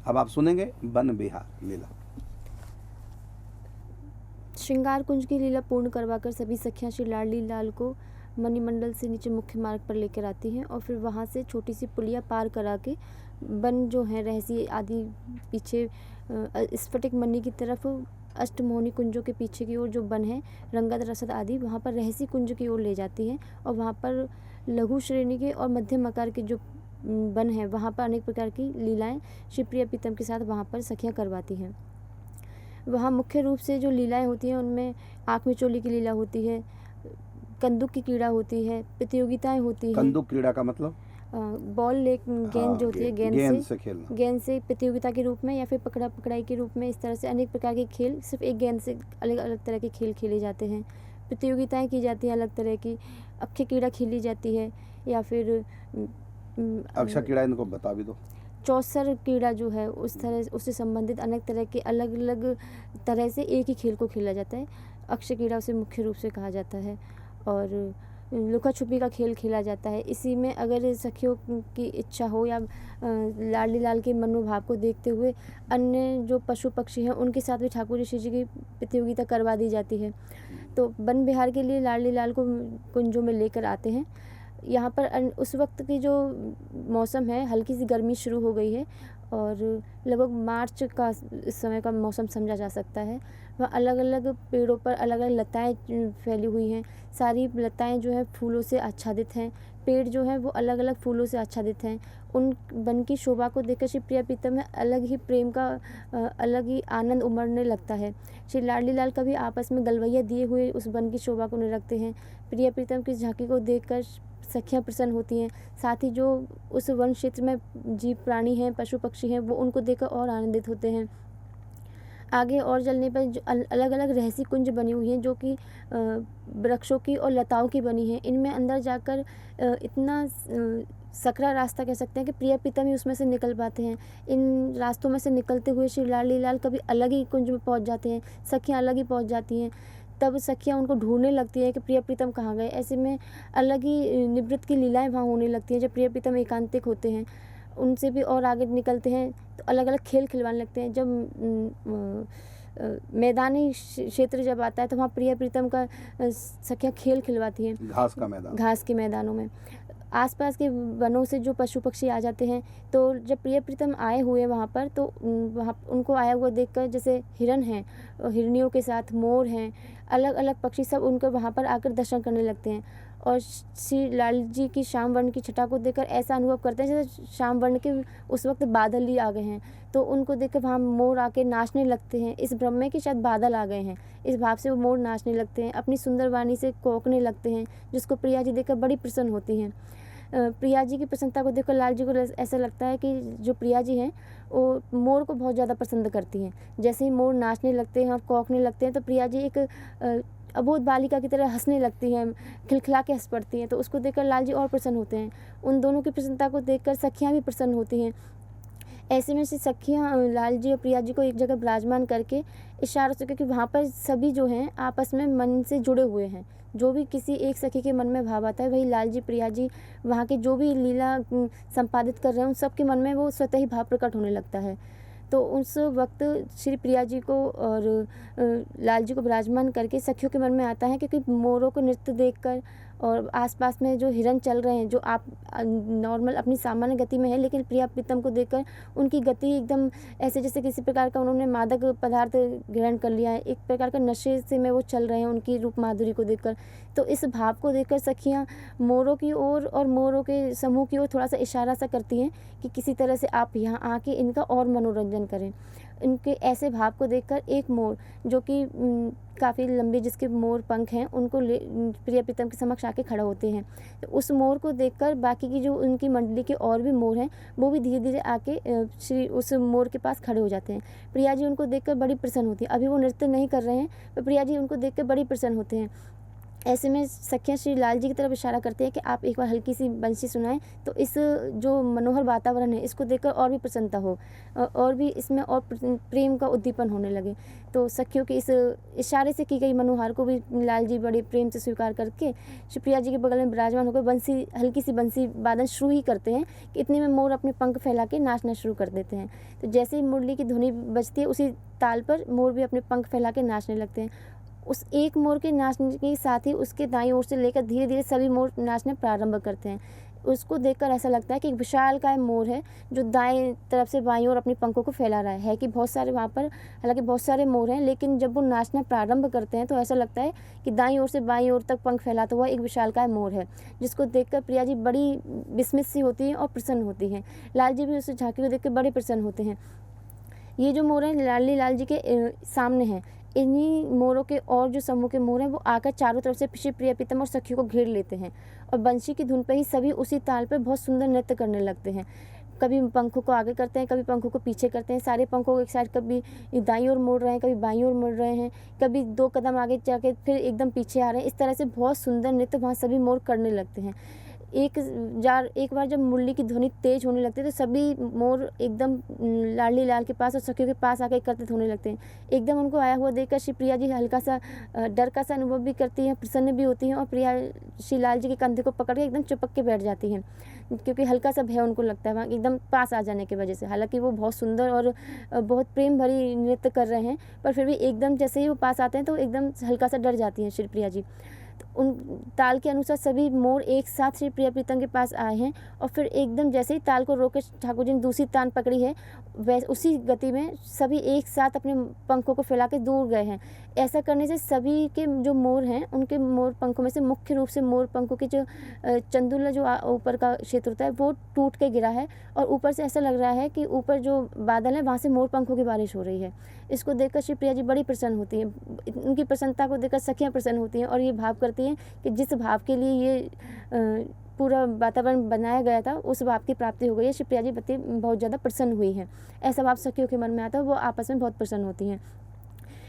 अब आप सुनेंगे बन बिहार लीला। श्रृंगार कुंज की लीला पूर्ण करवाकर सभी सखियां श्री लाडली लाल को मणिमंडल से नीचे मुख्य मार्ग पर लेकर आती हैं और फिर वहां से छोटी सी पुलिया पार करा के वन जो है रहसी आदि पीछे स्फटिक मणि की तरफ अष्टमोहनी कुंजों के पीछे की ओर जो वन है रंगत रसद आदि वहाँ पर रहसी कुंज की ओर ले जाती हैं और वहाँ पर लघु श्रेणी के और मध्यम आकार के जो वन है वहाँ पर अनेक प्रकार की लीलाएं श्री प्रिया प्रीतम के साथ वहाँ पर सखियाँ करवाती हैं। वहाँ मुख्य रूप से जो लीलाएं होती हैं उनमें आँख में चोली की लीला होती है, कंदुक की क्रीड़ा होती है, प्रतियोगिताएं होती हैं। कंदुक क्रीड़ा का मतलब बॉल लेक गेंद जो होती है गेंद से प्रतियोगिता के रूप में या फिर पकड़ा पकड़ाई के रूप में, इस तरह से अनेक प्रकार के खेल सिर्फ एक गेंद से अलग अलग तरह के खेल खेले जाते हैं। प्रतियोगिताएं की जाती हैं अलग तरह की, अक्षय क्रीड़ा खेली जाती है या फिर अक्षय क्रीड़ा इनको बता भी दो। चौसर क्रीड़ा जो है उस तरह उससे संबंधित अनेक तरह के अलग अलग तरह से एक ही खेल को खेला जाता है। अक्षय क्रीड़ा उसे मुख्य रूप से कहा जाता है और लुका छुपी का खेल खेला जाता है। इसी में अगर सखियों की इच्छा हो या लाडली लाल के मनोभाव को देखते हुए अन्य जो पशु पक्षी हैं उनके साथ भी ठाकुर ऋषि जी की प्रतियोगिता करवा दी जाती है। तो वन विहार के लिए लाडली लाल को कुंजों में लेकर आते हैं। यहाँ पर उस वक्त की जो मौसम है हल्की सी गर्मी शुरू हो गई है और लगभग मार्च का इस समय का मौसम समझा जा सकता है। वह अलग अलग पेड़ों पर अलग अलग लताएं फैली हुई हैं। सारी लताएं जो है फूलों से आच्छादित हैं। पेड़ जो हैं वो अलग अलग फूलों से आच्छादित हैं। उन वन की शोभा को देखकर श्री प्रिया प्रीतम में अलग ही प्रेम का अलग ही आनंद उमड़ने लगता है। श्री लाडली लाल कभी आपस में गलवैया दिए हुए उस वन की शोभा को निरखते हैं। प्रिया प्रीतम की झांकी को देखकर सखियाँ प्रसन्न होती हैं। साथ ही जो उस वन क्षेत्र में जीव प्राणी हैं पशु पक्षी हैं वो उनको देखकर और आनंदित होते हैं। आगे और चलने पर जो अलग अलग रहसी कुंज बनी हुई हैं जो कि वृक्षों की और लताओं की बनी हैं। इनमें अंदर जाकर इतना सकरा रास्ता कह सकते हैं कि प्रिया प्रीतम ही उसमें से निकल पाते हैं। इन रास्तों में से निकलते हुए श्री लाडली लाल कभी अलग ही कुंज में पहुंच जाते हैं, सखियाँ अलग ही पहुंच जाती हैं। तब सखियाँ उनको ढूंढने लगती है कि प्रिया प्रीतम कहाँ गए। ऐसे में अलग ही नृत्य की लीलाएं वहाँ होने लगती हैं। जब प्रिया प्रीतम एकांतिक होते हैं उनसे भी और आगे निकलते हैं तो अलग अलग खेल खिलवाने लगते हैं। जब मैदानी क्षेत्र जब आता है तो वहाँ प्रिया प्रीतम का सखियाँ खेल खिलवाती हैं घास के मैदानों में। आसपास के वनों से जो पशु पक्षी आ जाते हैं तो जब प्रिया प्रीतम आए हुए वहाँ पर तो वहाँ उनको आया हुआ देखकर जैसे हिरन हैं, हिरनियों के साथ मोर हैं, अलग अलग पक्षी सब उनको वहाँ पर आकर दर्शन करने लगते हैं। और श्री लाल जी की श्याम वर्ण की छटा को देखकर ऐसा अनुभव करते हैं जैसे श्याम वर्ण के उस वक्त बादल ही आ गए हैं। तो उनको देखकर वहाँ मोर आके नाचने लगते हैं इस भ्रम में कि शायद बादल आ गए हैं। इस भाव से वो मोर नाचने लगते हैं, अपनी सुंदर वाणी से कौकने लगते हैं, जिसको प्रिया जी देखकर बड़ी प्रसन्न होती हैं। प्रिया जी की प्रसन्नता को देखकर लाल जी को ऐसा लगता है कि जो प्रिया जी हैं वो मोर को बहुत ज़्यादा पसंद करती हैं। जैसे ही मोर नाचने लगते हैं और कौकने लगते हैं तो प्रिया जी एक अबोध बालिका की तरह हंसने लगती हैं, खिलखिला के हंस पड़ती हैं। तो उसको देखकर लाल जी और प्रसन्न होते हैं। उन दोनों की प्रसन्नता को देखकर सखियाँ भी प्रसन्न होती हैं। ऐसे में से सखियाँ लाल जी और प्रिया जी को एक जगह विराजमान करके इशारों से, क्योंकि वहाँ पर सभी जो हैं आपस में मन से जुड़े हुए हैं। जो भी किसी एक सखी के मन में भाव आता है वही लाल जी प्रिया जी वहाँ के जो भी लीला संपादित कर रहे हैं उन सब के मन में वो स्वतः ही भाव प्रकट होने लगता है। तो उस वक्त श्री प्रिया जी को और लाल जी को विराजमान करके सखियों के मन में आता है, क्योंकि मोरों को नृत्य देखकर और आसपास में जो हिरन चल रहे हैं जो आप नॉर्मल अपनी सामान्य गति में है, लेकिन प्रिया प्रीतम को देखकर उनकी गति एकदम ऐसे जैसे किसी प्रकार का उन्होंने मादक पदार्थ ग्रहण कर लिया है, एक प्रकार का नशे से में वो चल रहे हैं उनकी रूप माधुरी को देखकर। तो इस भाव को देखकर सखियाँ मोरों की ओर और मोरों के समूह की ओर थोड़ा सा इशारा सा करती हैं कि किसी तरह से आप यहाँ आके इनका और मनोरंजन करें। इनके ऐसे भाव को देखकर एक मोर जो कि काफ़ी लंबे जिसके मोर पंख हैं उनको प्रिया प्रीतम के समक्ष आके खड़ा होते हैं। तो उस मोर को देखकर बाकी की जो उनकी मंडली के और भी मोर हैं वो भी धीरे धीरे आके श्री उस मोर के पास खड़े हो जाते हैं। प्रिया जी उनको देखकर बड़ी प्रसन्न होती है। अभी वो नृत्य नहीं कर रहे हैं पर प्रिया जी उनको देखकर बड़ी प्रसन्न होते हैं। ऐसे में सखियाँ श्री लाल जी की तरफ इशारा करते हैं कि आप एक बार हल्की सी बंसी सुनाएं, तो इस जो मनोहर वातावरण है इसको देखकर और भी प्रसन्नता हो और भी इसमें और प्रेम का उद्दीपन होने लगे। तो सखियों के इस इशारे से की गई मनोहार को भी लाल जी बड़े प्रेम से स्वीकार करके श्री प्रिया जी के बगल में विराजमान होकर बंसी, हल्की सी बंसी वादन शुरू ही करते हैं कि इतने में मोर अपने पंख फैला के नाचना शुरू कर देते हैं। तो जैसे ही मुरली की ध्वनि बजती है उसी ताल पर मोर भी अपने पंख फैला के नाचने लगते हैं। उस एक मोर के नाचने के साथ ही उसके दाईं ओर से लेकर धीरे धीरे सभी मोर नाचना प्रारंभ करते हैं। उसको देखकर ऐसा लगता है कि एक विशालकाय मोर है जो दाएं तरफ से बाईं ओर अपने पंखों को फैला रहा है कि बहुत सारे वहाँ पर, हालांकि बहुत सारे मोर हैं, लेकिन जब वो नाचना प्रारंभ करते हैं तो ऐसा लगता है कि दाईं ओर से बाईं ओर तक पंख फैलाता हुआ एक विशालकाय मोर है, जिसको देखकर प्रिया जी बड़ी विस्मित सी होती हैं और प्रसन्न होती हैं। लाल जी भी उस झांकी को देखकर बड़े प्रसन्न होते हैं। ये जो मोर हैं लाली लाल जी के सामने हैं। इन्हीं मोरों के और जो समूह के मोर हैं वो आकर चारों तरफ से श्री प्रिया प्रीतम और सखियों को घेर लेते हैं और बंशी की धुन पर ही सभी उसी ताल पर बहुत सुंदर नृत्य करने लगते हैं। कभी पंखों को आगे करते हैं, कभी पंखों को पीछे करते हैं, सारे पंखों को एक साइड कभी दाईं ओर मोड़ रहे हैं, कभी बाईं ओर मुड़ रहे हैं, कभी 2 कदम आगे जाके फिर एकदम पीछे आ रहे हैं। इस तरह से बहुत सुंदर नृत्य वहाँ सभी मोर करने लगते हैं। एक बार जब मुरली की ध्वनि तेज होने लगती है तो सभी मोर एकदम लाडली लाल के पास और सखियों के पास आकर एकत्रित होने लगते हैं। एकदम उनको आया हुआ देखकर श्री प्रिया जी हल्का सा डर का सा अनुभव भी करती हैं, प्रसन्न भी होती हैं और प्रिया श्री लाल जी के कंधे को पकड़ के एकदम चिपक के बैठ जाती हैं, क्योंकि हल्का सा भय उनको लगता है वहाँ एकदम पास आ जाने की वजह से। हालांकि वो बहुत सुंदर और बहुत प्रेम भरी नृत्य कर रहे हैं, पर फिर भी एकदम जैसे ही वो पास आते हैं तो एकदम हल्का सा डर जाती हैं श्री प्रिया जी। उन ताल के अनुसार सभी मोर एक साथ श्री प्रिया प्रीतम के पास आए हैं और फिर एकदम जैसे ही ताल को रोके ठाकुर जी ने दूसरी तान पकड़ी है, वैसे उसी गति में सभी एक साथ अपने पंखों को फैला के दूर गए हैं। ऐसा करने से सभी के जो मोर हैं उनके मोर पंखों में से मुख्य रूप से मोर पंखों की जो चंदुला जो ऊपर का क्षेत्र होता है वो टूट के गिरा है और ऊपर से ऐसा लग रहा है कि ऊपर जो बादल है वहाँ से मोर पंखों की बारिश हो रही है। इसको देखकर श्री प्रिया जी बड़ी प्रसन्न होती हैं। उनकी प्रसन्नता को देखकर सखियाँ प्रसन्न होती हैं और ये भाव करती हैं कि जिस भाव के लिए ये पूरा वातावरण बनाया गया था उस भाव की प्राप्ति हो गई है। श्री प्रिया जी बत्ती बहुत ज़्यादा प्रसन्न हुई हैं। ऐसा भाव सखियों के मन में आता है, वो आपस में बहुत प्रसन्न होती हैं।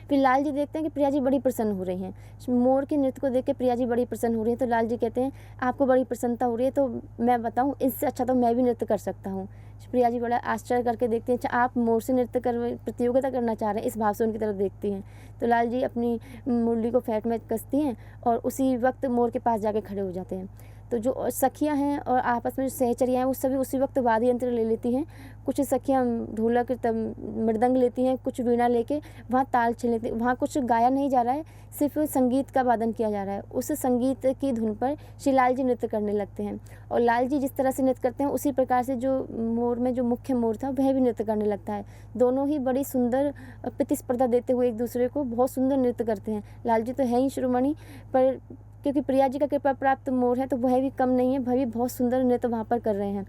फिर लाल जी देखते हैं कि प्रिया जी बड़ी प्रसन्न हो रही हैं। मोर के नृत्य को देख के प्रिया जी बड़ी प्रसन्न हो रही हैं, तो लाल जी कहते हैं आपको बड़ी प्रसन्नता हो रही है तो मैं बताऊं, इससे अच्छा तो मैं भी नृत्य कर सकता हूँ। प्रिया जी बड़ा आश्चर्य करके देखती हैं, अच्छा आप मोर से नृत्य कर प्रतियोगिता करना चाह रहे हैं, इस भाव से उनकी तरफ देखती हैं। तो लाल जी अपनी मुरली को फेंट में कसती हैं और उसी वक्त मोर के पास जाके खड़े हो जाते हैं। तो जो सखियां हैं और आपस में जो सहचरियाँ हैं वो सभी उसी वक्त वाद्य यंत्र ले लेती हैं। कुछ सखियां ढोलक मृदंग लेती हैं, कुछ वीणा लेके वहाँ ताल छीन लेती हैं। वहाँ कुछ गाया नहीं जा रहा है, सिर्फ संगीत का वादन किया जा रहा है। उस संगीत की धुन पर श्री लाल जी नृत्य करने लगते हैं और लाल जी जिस तरह से नृत्य करते हैं उसी प्रकार से जो मोर में जो मुख्य मोर था वह भी नृत्य करने लगता है। दोनों ही बड़ी सुंदर प्रतिस्पर्धा देते हुए एक दूसरे को बहुत सुंदर नृत्य करते हैं। लाल जी तो है ही शिरोमणि, पर क्योंकि प्रिया जी का कृपा प्राप्त मोर है तो वह भी कम नहीं है, वह भी बहुत सुंदर नृत्य वहाँ पर कर रहे हैं।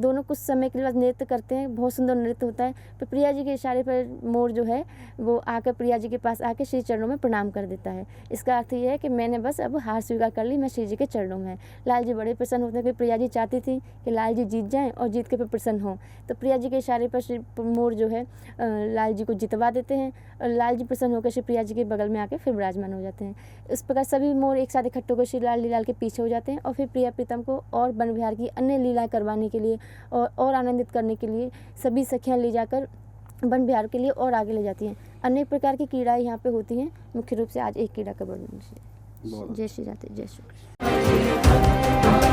दोनों कुछ समय के बाद नृत्य करते हैं, बहुत सुंदर नृत्य होता है। तो प्रिया जी के इशारे पर मोर जो है वो आकर प्रिया जी के पास आकर श्री चरणों में प्रणाम कर देता है। इसका अर्थ ये है कि मैंने बस अब हार स्वीकार कर ली, मैं श्री जी के चरणों में। लाल जी बड़े प्रसन्न होते हैं कि प्रिया जी चाहती थी कि लाल जी जीत जाएँ और जीत के फिर प्रसन्न हों। तो प्रिया जी के इशारे पर श्री मोर जो है लाल जी को जितवा देते हैं और लाल जी प्रसन्न होकर श्री प्रिया जी के बगल में आकर फिर विराजमान हो जाते हैं। इस प्रकार सभी मोर एक साथ इकट्ठे होकर श्री लाल के पीछे हो जाते हैं और फिर प्रिया प्रीतम को और वन विहार की अन्य लीलाएं करवाने के लिए और आनंदित करने के लिए सभी सखियां ले जाकर वन विहार के लिए और आगे ले जाती हैं। अनेक प्रकार की कीड़ाएं यहाँ पे होती हैं, मुख्य रूप से आज एक कीड़ा का वर्णन। जय श्री राधे, जय श्री कृष्ण।